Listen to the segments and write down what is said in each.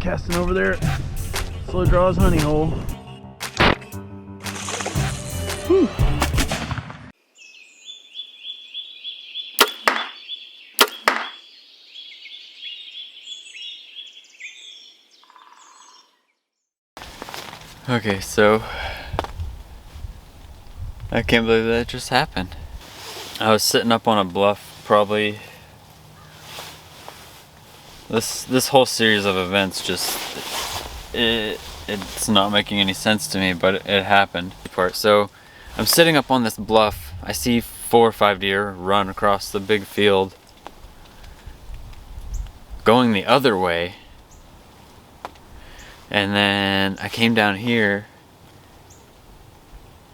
Casting over there. Slow draws honey hole. Whew. Okay, so I can't believe that just happened. I was sitting up on a bluff, probably this whole series of events just it's not making any sense to me, but it happened. So I'm sitting up on this bluff. I see 4 or 5 deer run across the big field going the other way. And then I came down here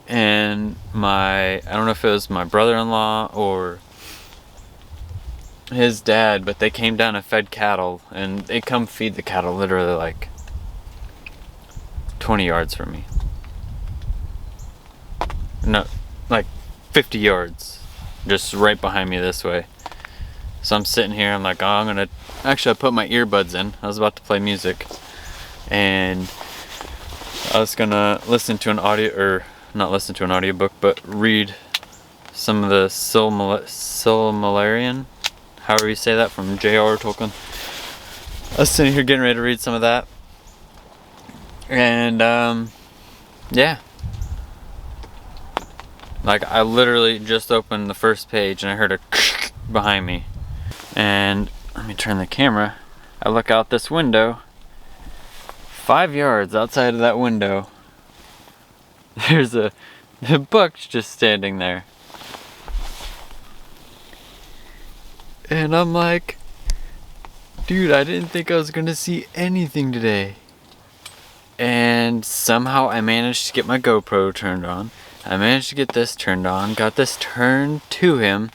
and I don't know if it was my brother-in-law or his dad, but they came down and fed cattle, and they come feed the cattle literally like 20 yards from me. No, like 50 yards, just right behind me this way. So I'm sitting here, I'm like, oh, I put my earbuds in. I was about to play music. And I was gonna listen to an audio, or not listen to an audiobook, but read some of the Silmarillion, however you say that, from J.R. Tolkien. I was sitting here getting ready to read some of that. And, yeah. Like, I literally just opened the first page and I heard a behind me. And, let me turn the camera. I look out this window. 5 yards outside of that window, there's the buck's just standing there. And I'm like, dude, I didn't think I was gonna see anything today. And somehow I managed to get my GoPro turned on. I managed to get this turned on, got this turned to him,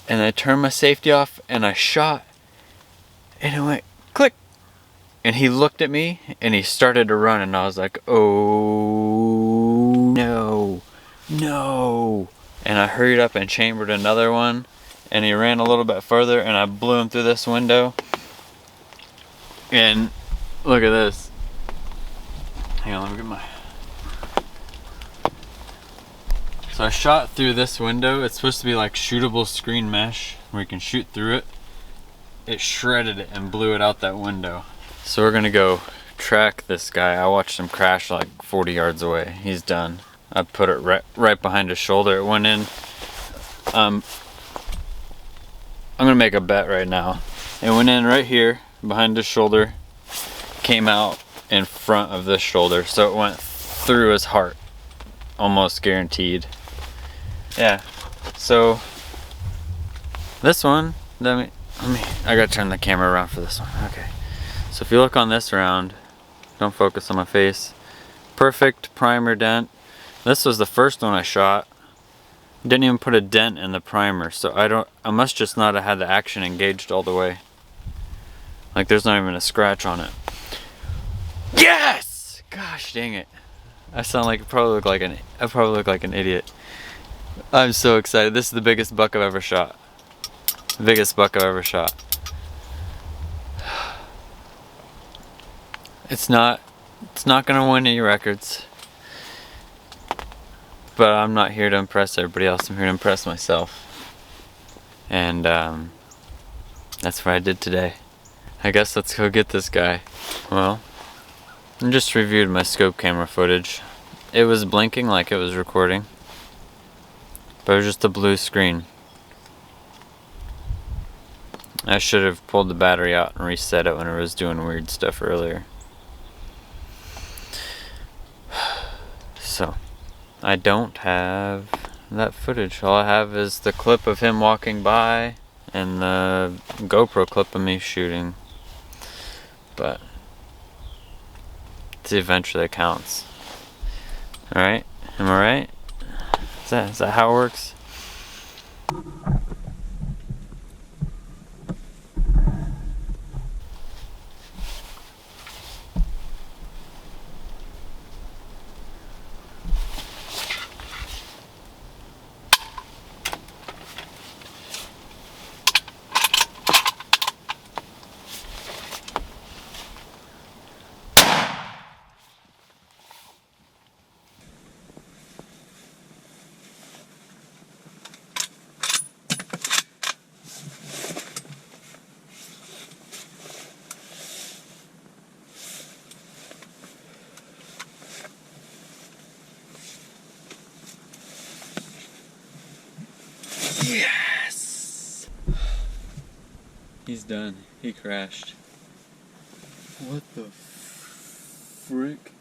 and I turned my safety off and I shot, and it went click. And he looked at me and he started to run, and I was like, oh no, no. And I hurried up and chambered another one, and he ran a little bit further, and I blew him through this window. And look at this. Hang on, let me get my... So I shot through this window. It's supposed to be like shootable screen mesh where you can shoot through it. It shredded it and blew it out that window. So we're gonna go track this guy. I watched him crash like 40 yards away. He's done. I put it right behind his shoulder. It went in. I'm gonna make a bet right now. It went in right here behind his shoulder, came out in front of this shoulder, so it went through his heart, almost guaranteed. Yeah. So this one, I gotta turn the camera around for this one. Okay. So if you look on this round, don't focus on my face. Perfect primer dent. This was the first one I shot. Didn't even put a dent in the primer, so I must just not have had the action engaged all the way. Like there's not even a scratch on it. Yes! Gosh dang it. I sound like I probably look like an idiot. I'm so excited. This is the biggest buck I've ever shot. The biggest buck I've ever shot. It's not gonna win any records, but I'm not here to impress everybody else. I'm here to impress myself, and that's what I did today. I guess let's go get this guy. Well, I just reviewed my scope camera footage. It was blinking like it was recording, but it was just a blue screen. I should have pulled the battery out and reset it when it was doing weird stuff earlier. So, I don't have that footage. All I have is the clip of him walking by and the GoPro clip of me shooting. But it's eventually that counts. Alright? Am I right? Is that how it works? He's done. He crashed. What the frick?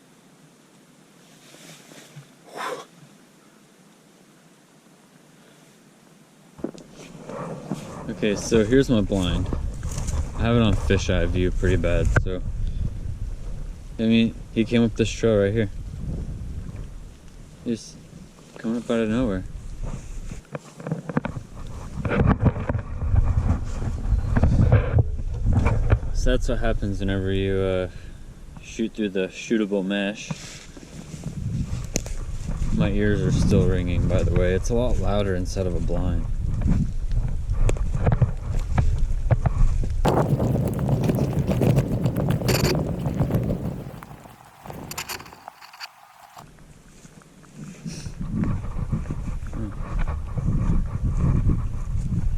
Okay, so here's my blind. I have it on fisheye view pretty bad, so I mean, he came up this trail right here. Just coming up out of nowhere. So that's what happens whenever you shoot through the shootable mesh. My ears are still ringing, by the way. It's a lot louder inside of a blind.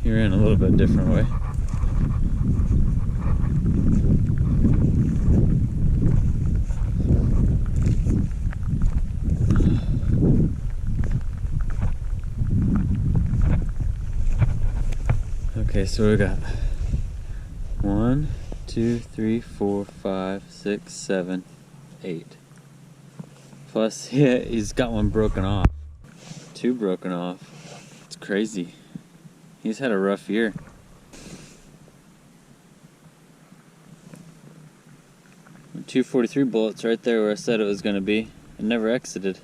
He ran a little bit different way. Okay, so we got 1, 2, 3, 4, 5, 6, 7, 8. Plus, yeah, he's got one broken off. 2 broken off. It's crazy. He's had a rough year. .243 bullets right there where I said it was going to be. It never exited.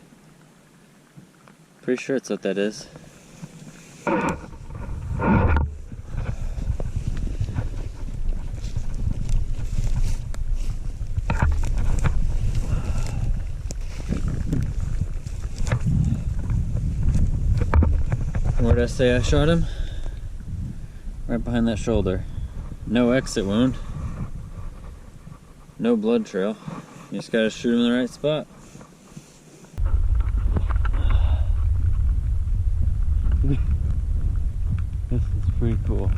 Pretty sure it's what that is. Where did I say I shot him? Right behind that shoulder. No exit wound. No blood trail. You just gotta shoot him in the right spot. This is pretty cool.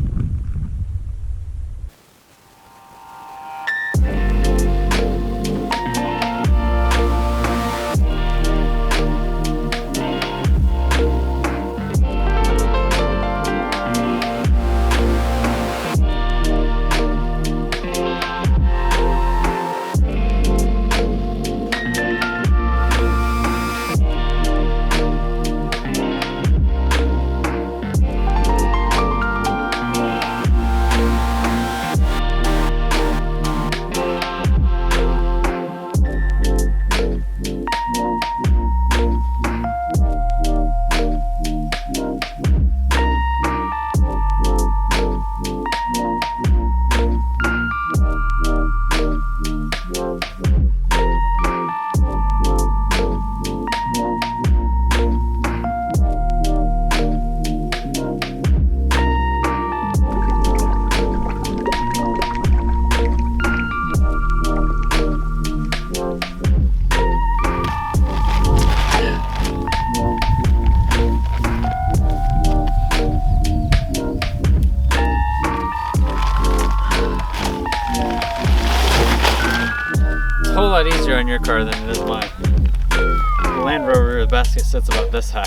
A whole lot easier on your car than it is mine. The Land Rover, the basket sits about this high.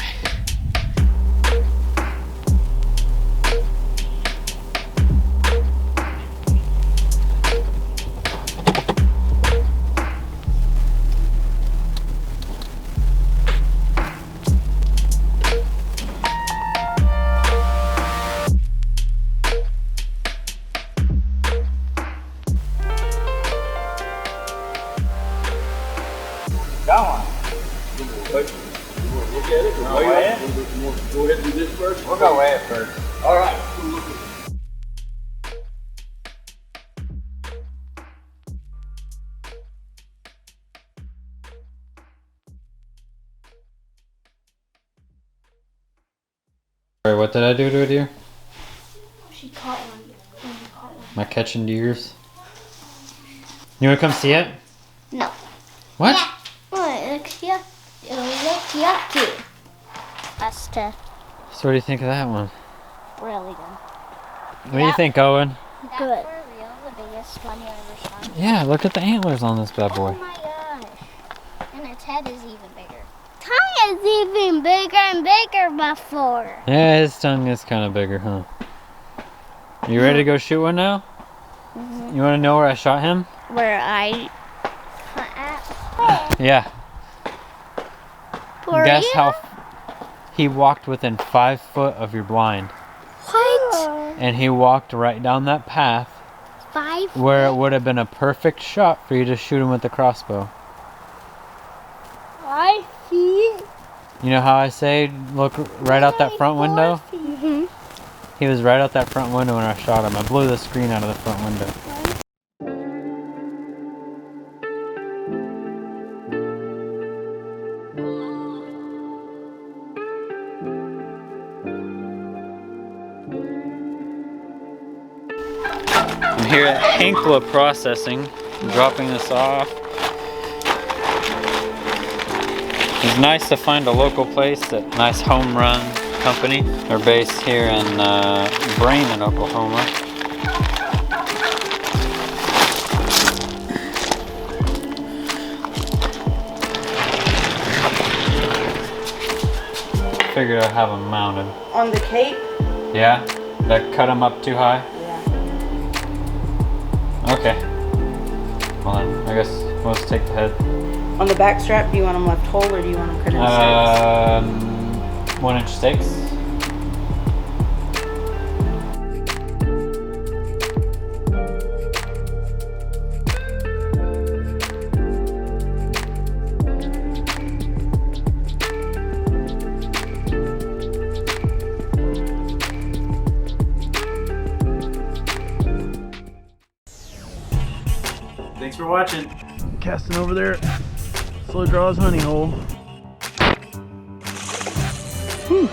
Got one. Look at it. Go ahead. Go ahead and do this first. We'll go weigh it first. All right. Sorry, what did I do to a deer? She caught one. Am I catching deers? You wanna come see it? No. What? Yeah. Oh, it looks yucky. It looks yucky. That's So what do you think of that one? really good. What do you think, Owen? Good. For real, the biggest one you ever shot. Yeah, look at the antlers on this bad boy. Oh my gosh. And its head is even bigger. Tongue is even bigger and bigger before. Yeah, his tongue is kind of bigger, huh? You ready to go shoot one now? You want to know where I shot him? Where I hunt at? Yeah. For Guess you? how he walked within 5 foot of your blind. What? And he walked right down that path 5 where it would have been a perfect shot for you to shoot him with the crossbow. 5 feet? You know how I say look right out that front window? Mm-hmm. He was right out that front window when I shot him. I blew the screen out of the front window. I'm here at Henkla Processing, dropping this off. It's nice to find a local place, a nice home run company. They're based here in Brayman, Oklahoma. Figured I'd have them mounted. On the cape? Yeah? That cut them up too high? Yeah. Okay. Well then, I guess we'll just take the head. On the back strap, do you want them left whole or do you want them cut in six? 1 inch steaks. Thanks for watching. Casting over there. Slow draws honey hole. Whew.